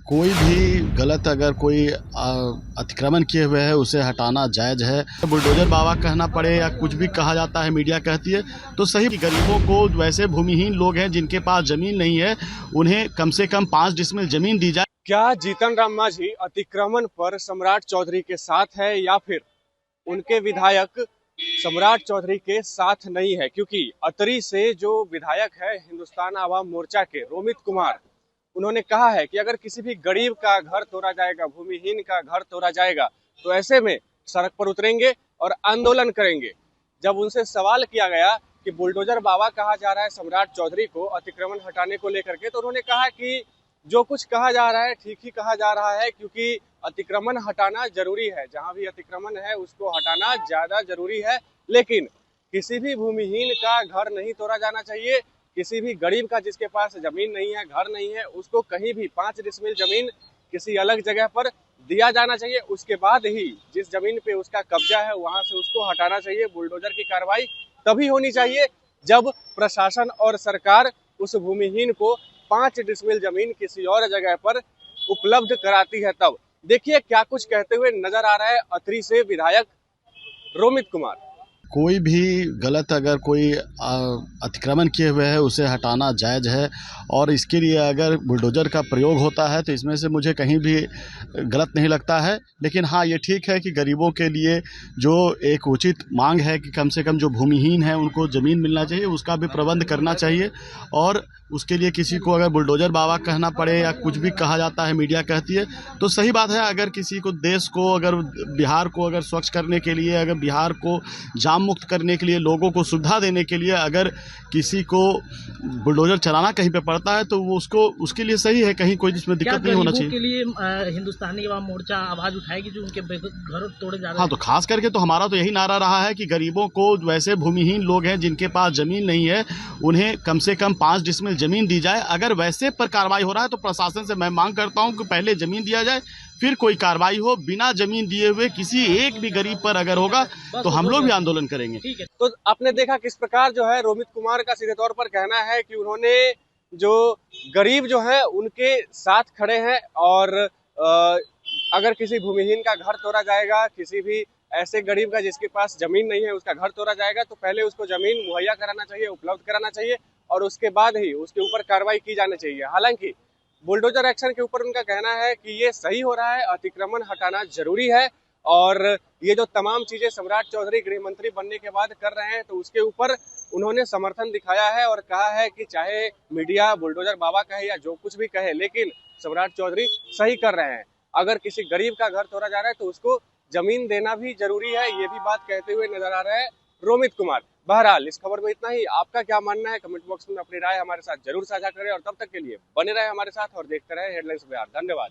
कोई भी गलत अगर कोई अतिक्रमण किए हुए है उसे हटाना जायज़ है। बुलडोज़र बाबा कहना पड़े या कुछ भी कहा जाता है, मीडिया कहती है, तो सही गरीबों को, वैसे भूमिहीन लोग हैं जिनके पास ज़मीन नहीं है, उन्हें कम से कम 5 डिसमिल ज़मीन दी जाए। क्या जीतन राम मांझी अतिक्रमण पर सम्राट चौधरी के साथ है या फिर उनके विधायक सम्राट चौधरी के साथ नहीं है? क्योंकि अतरी से जो विधायक है हिंदुस्तान आवाम मोर्चा के रोमित कुमार, उन्होंने कहा है कि अगर किसी भी गरीब का घर तोड़ा जाएगा, भूमिहीन का घर तोड़ा जाएगा, तो ऐसे में सड़क पर उतरेंगे और आंदोलन करेंगे। जब उनसे सवाल किया गया कि बुलडोजर बाबा कहा जा रहा है सम्राट चौधरी को अतिक्रमण हटाने को लेकर के, तो उन्होंने कहा कि जो कुछ कहा जा रहा है ठीक ही कहा जा रहा है, क्योंकि अतिक्रमण हटाना जरूरी है। जहां भी अतिक्रमण है उसको हटाना ज्यादा जरूरी है, लेकिन किसी भी भूमिहीन का घर नहीं तोड़ा जाना चाहिए। किसी भी गरीब का जिसके पास जमीन नहीं है, घर नहीं है, उसको कहीं भी 5 डिसमिल जमीन किसी अलग जगह पर दिया जाना चाहिए। उसके बाद ही जिस जमीन पे उसका कब्जा है वहां से उसको हटाना चाहिए। बुलडोजर की कार्रवाई तभी होनी चाहिए जब प्रशासन और सरकार उस भूमिहीन को 5 डिसमिल जमीन किसी और जगह पर उपलब्ध कराती है। तब देखिए क्या कुछ कहते हुए नजर आ रहा है अतरी से विधायक रोमित कुमार। कोई भी गलत अगर कोई अतिक्रमण किए हुए है उसे हटाना जायज़ है, और इसके लिए अगर बुलडोज़र का प्रयोग होता है तो इसमें से मुझे कहीं भी गलत नहीं लगता है। लेकिन हाँ, ये ठीक है कि गरीबों के लिए जो एक उचित मांग है कि कम से कम जो भूमिहीन है उनको ज़मीन मिलना चाहिए, उसका भी प्रबंध करना चाहिए। और उसके लिए किसी को अगर बुलडोज़र बाबा कहना पड़े या कुछ भी कहा जाता है, मीडिया कहती है, तो सही बात है। अगर किसी को, देश को, अगर बिहार को अगर स्वच्छ करने के लिए, अगर बिहार को जाम मुक्त करने के लिए, लोगों को सुविधा देने के लिए अगर किसी को बुलडोजर चलाना कहीं पे पड़ता है तो वो उसके लिए सही है, कहीं कोई इसमें दिक्कत नहीं होना चाहिए। के लिए हिंदुस्तानी आवाम मोर्चा आवाज उठाएगी जो उनके घर तोड़े जा रहे हैं। हाँ, तो खास करके तो हमारा तो यही नारा रहा है कि गरीबों को, वैसे भूमिहीन लोग हैं जिनके पास जमीन नहीं है, उन्हें कम से कम 5 डिसमिल जमीन दी जाए। अगर वैसे पर कार्रवाई हो रहा है तो प्रशासन से मैं मांग करता हूं कि पहले जमीन दिया जाए, फिर कोई कार्रवाई हो। बिना जमीन दिए हुए किसी एक भी गरीब पर अगर होगा तो हम लोग भी आंदोलन करेंगे। ठीक है, तो आपने देखा किस प्रकार जो है रोमित कुमार का सीधे तौर पर कहना है कि उन्होंने जो गरीब जो है उनके साथ खड़े हैं, और अगर किसी भूमिहीन का घर तोड़ा जाएगा, किसी भी ऐसे गरीब का जिसके पास जमीन नहीं है उसका घर तोड़ा जाएगा, तो पहले उसको जमीन मुहैया कराना चाहिए, उपलब्ध कराना चाहिए, और उसके बाद ही उसके ऊपर कार्रवाई की जानी चाहिए। हालांकि बुलडोजर एक्शन के ऊपर उनका कहना है कि ये सही हो रहा है, अतिक्रमण हटाना जरूरी है, और ये जो तमाम चीजें सम्राट चौधरी गृह मंत्री बनने के बाद कर रहे हैं तो उसके ऊपर उन्होंने समर्थन दिखाया है और कहा है कि चाहे मीडिया बुलडोजर बाबा कहे या जो कुछ भी कहे, लेकिन सम्राट चौधरी सही कर रहे हैं। अगर किसी गरीब का घर तोड़ा जा रहा है तो उसको जमीन देना भी जरूरी है, ये भी बात कहते हुए नजर आ रहा है रोमित कुमार। बहरहाल इस खबर में इतना ही। आपका क्या मानना है कमेंट बॉक्स में अपनी राय हमारे साथ जरूर साझा करें, और तब तक के लिए बने रहे हमारे साथ और देखते रहे हेडलाइंस बिहार। धन्यवाद।